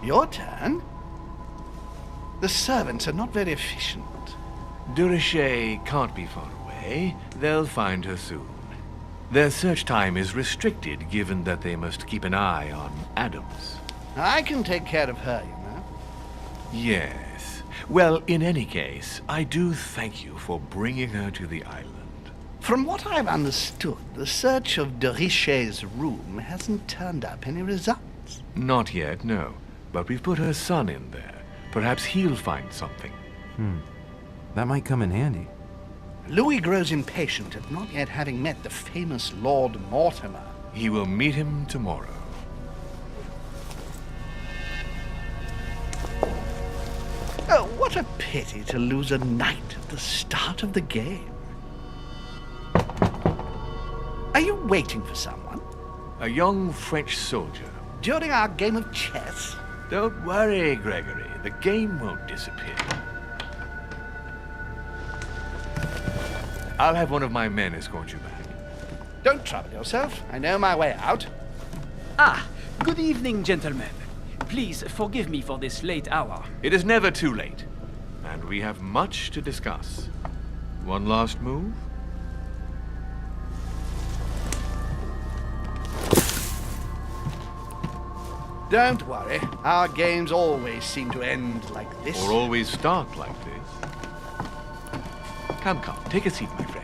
Your turn? The servants are not very efficient. Durocher can't be far away. They'll find her soon. Their search time is restricted, given that they must keep an eye on Adams. I can take care of her, you know. Yes. Well, in any case, I do thank you for bringing her to the island. From what I've understood, the search of Durocher's room hasn't turned up any results. Not yet, no. But we've put her son in there. Perhaps he'll find something. That might come in handy. Louis grows impatient at not yet having met the famous Lord Mortimer. He will meet him tomorrow. Oh, what a pity to lose a knight at the start of the game. Are you waiting for someone? A young French soldier. During our game of chess? Don't worry, Gregory. The game won't disappear. I'll have one of my men escort you back. Don't trouble yourself. I know my way out. Ah, good evening, gentlemen. Please forgive me for this late hour. It is never too late, and we have much to discuss. One last move? Don't worry. Our games always seem to end like this. Or always start like this. Come, take a seat, my friend.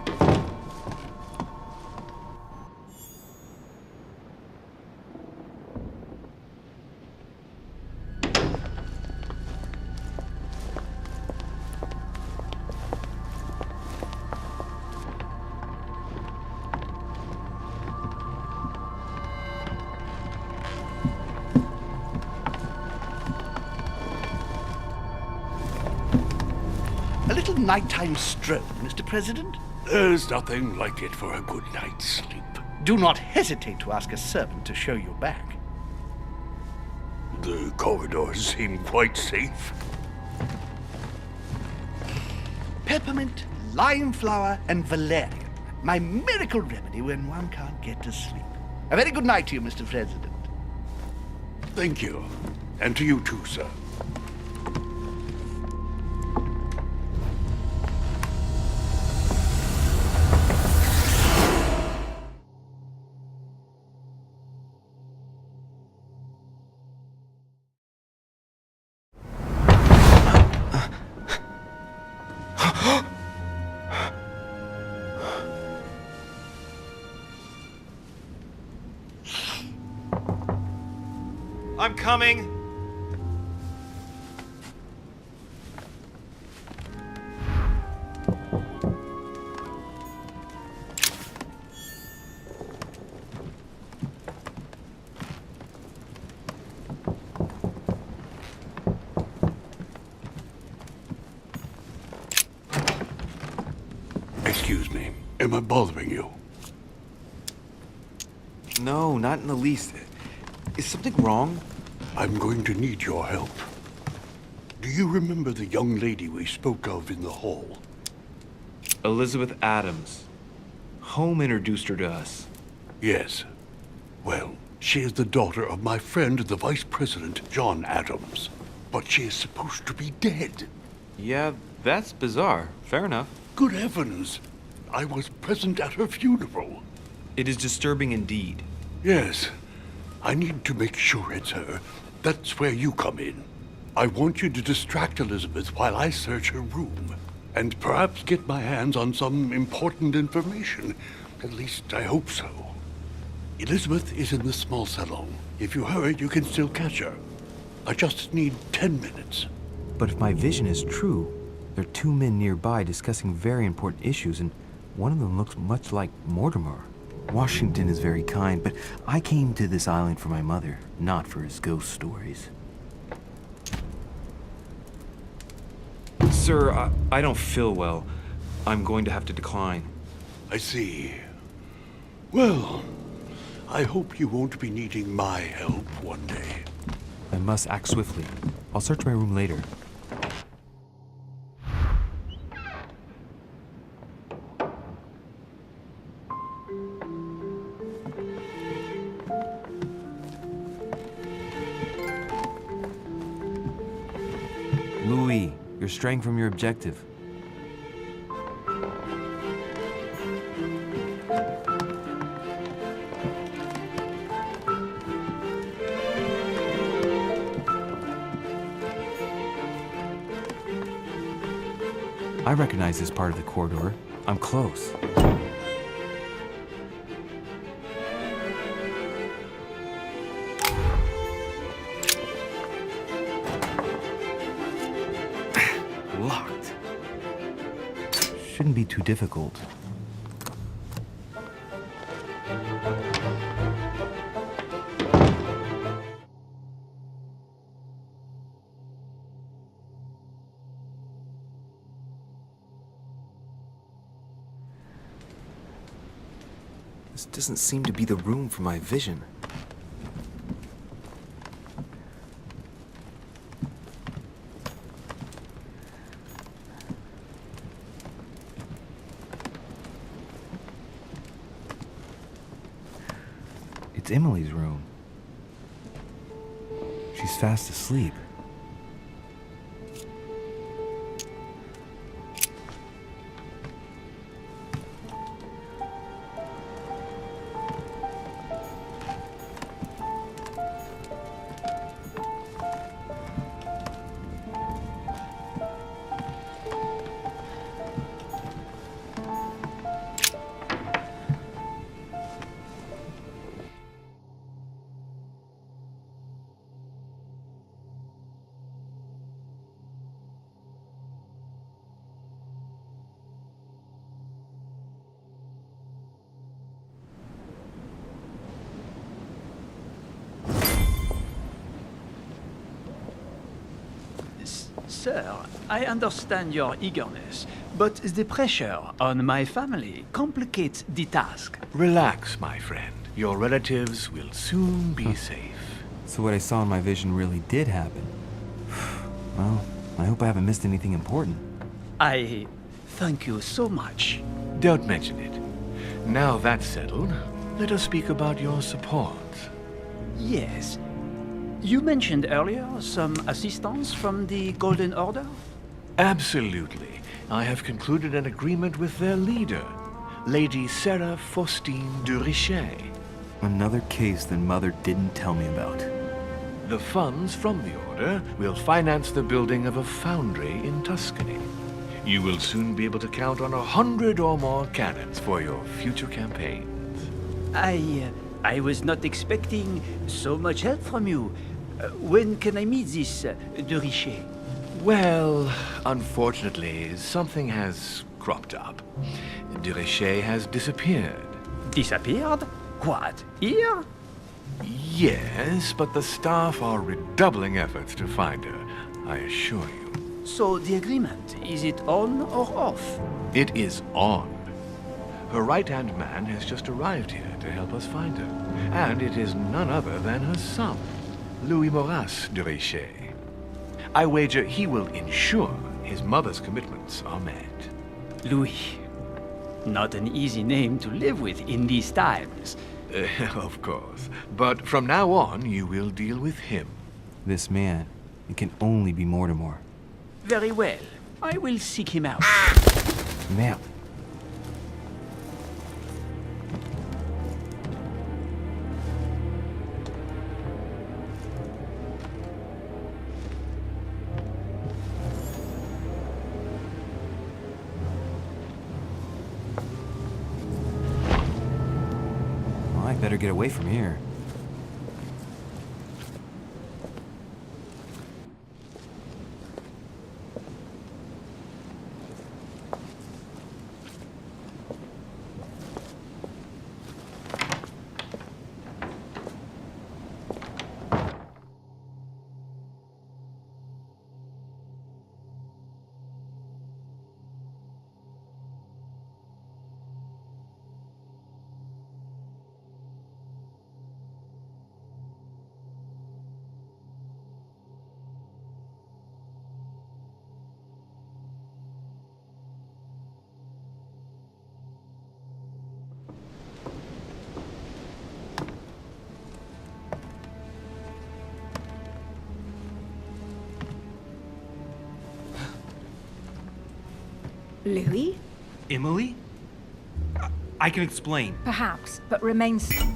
A little nighttime stroll, Mr. President? There's nothing like it for a good night's sleep. Do not hesitate to ask a servant to show you back. The corridors seem quite safe. Peppermint, lime flower, and valerian. My miracle remedy when one can't get to sleep. A very good night to you, Mr. President. Thank you. And to you too, sir. I'm coming. Excuse me. Am I bothering you? No, not in the least. Is something wrong? I'm going to need your help. Do you remember the young lady we spoke of in the hall? Elizabeth Adams. Home introduced her to us. Yes. Well, she is the daughter of my friend, the Vice President, John Adams. But she is supposed to be dead. Yeah, that's bizarre. Fair enough. Good heavens! I was present at her funeral. It is disturbing indeed. Yes. I need to make sure it's her. That's where you come in. I want you to distract Elizabeth while I search her room. And perhaps get my hands on some important information. At least, I hope so. Elizabeth is in the small salon. If you hurry, you can still catch her. I just need 10 minutes. But if my vision is true, there are two men nearby discussing very important issues, and one of them looks much like Mortimer. Washington is very kind, but I came to this island for my mother, not for his ghost stories. Sir, I don't feel well. I'm going to have to decline. I see. Well, I hope you won't be needing my help one day. I must act swiftly. I'll search my room later. You're straying from your objective. I recognize this part of the corridor. I'm close. Locked. Shouldn't be too difficult. This doesn't seem to be the room for my vision. It's Emily's room. She's fast asleep. Sir, I understand your eagerness, but the pressure on my family complicates the task. Relax, my friend. Your relatives will soon be safe. So what I saw in my vision really did happen. Well, I hope I haven't missed anything important. I thank you so much. Don't mention it. Now that's settled, let us speak about your support. Yes. You mentioned earlier some assistance from the Golden Order? Absolutely. I have concluded an agreement with their leader, Lady Sarah Faustine de Richet. Another case that Mother didn't tell me about. The funds from the order will finance the building of a foundry in Tuscany. You will soon be able to count on 100 or more cannons for your future campaigns. I was not expecting so much help from you. When can I meet this de Richet? Well, unfortunately, something has cropped up. De Richet has disappeared. Disappeared? What? Here? Yes, but the staff are redoubling efforts to find her, I assure you. So the agreement, is it on or off? It is on. Her right-hand man has just arrived here to help us find her, and it is none other than her son, Louis Maurice de Richet. I wager he will ensure his mother's commitments are met. Louis. Not an easy name to live with in these times. Of course. But from now on, you will deal with him. This man, it can only be Mortimer. Very well. I will seek him out. Ma'am. Well, I better get away from here. Louis? Emily? I can explain. Perhaps, but remain still.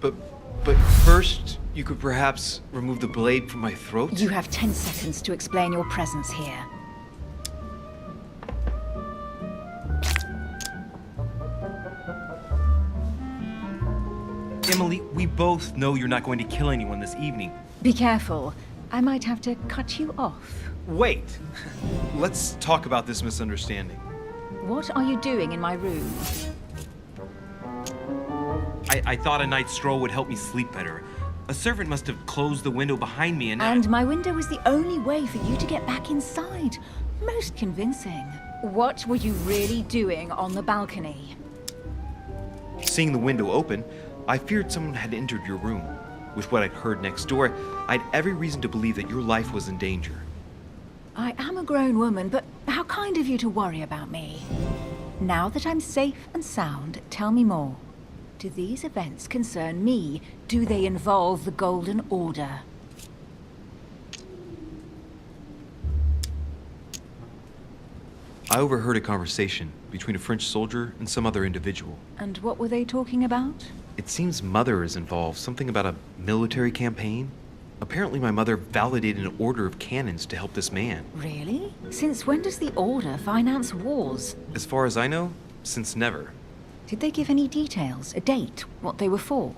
But first, you could perhaps remove the blade from my throat? You have 10 seconds to explain your presence here. Emily, we both know you're not going to kill anyone this evening. Be careful. I might have to cut you off. Wait! Let's talk about this misunderstanding. What are you doing in my room? I thought a night's stroll would help me sleep better. A servant must have closed the window behind me And my window was the only way for you to get back inside. Most convincing. What were you really doing on the balcony? Seeing the window open, I feared someone had entered your room. With what I'd heard next door, I'd every reason to believe that your life was in danger. I am a grown woman, but how kind of you to worry about me. Now that I'm safe and sound, tell me more. Do these events concern me? Do they involve the Golden Order? I overheard a conversation between a French soldier and some other individual. And what were they talking about? It seems Mother is involved, something about a military campaign. Apparently my mother validated an order of cannons to help this man. Really? Since when does the Order finance wars? As far as I know, since never. Did they give any details? A date? What they were for?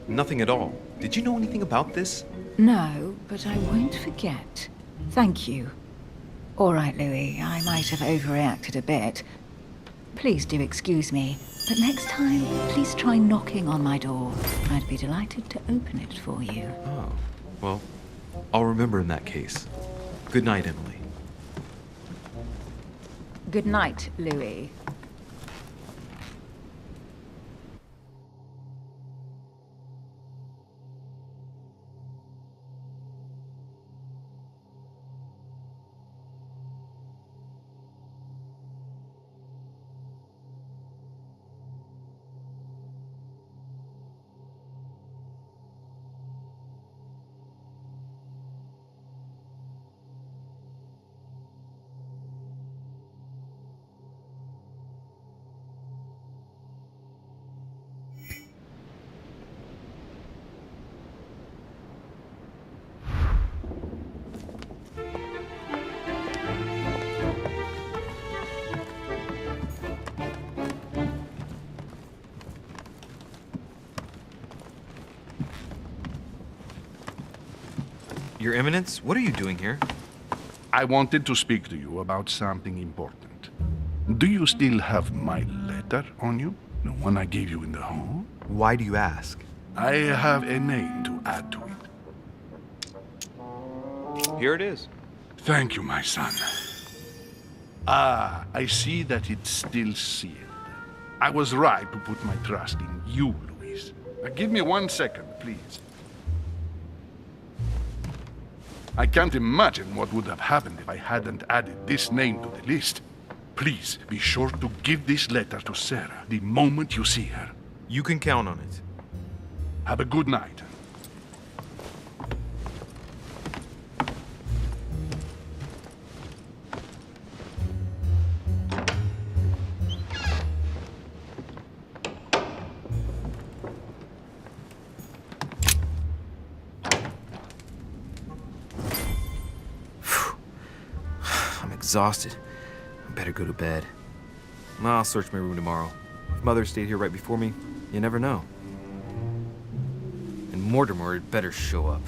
Nothing at all. Did you know anything about this? No, but I won't forget. Thank you. All right, Louis, I might have overreacted a bit. Please do excuse me, but next time, please try knocking on my door. I'd be delighted to open it for you. Oh, well, I'll remember in that case. Good night, Emily. Good night, Louis. Your Eminence, what are you doing here? I wanted to speak to you about something important. Do you still have my letter on you? The one I gave you in the hall? Why do you ask? I have a name to add to it. Here it is. Thank you, my son. Ah, I see that it's still sealed. I was right to put my trust in you, Louise. Now, give me 1 second, please. I can't imagine what would have happened if I hadn't added this name to the list. Please, be sure to give this letter to Sarah the moment you see her. You can count on it. Have a good night. Exhausted. I better go to bed. I'll search my room tomorrow. If Mother stayed here right before me, you never know. And Mortimer had better show up.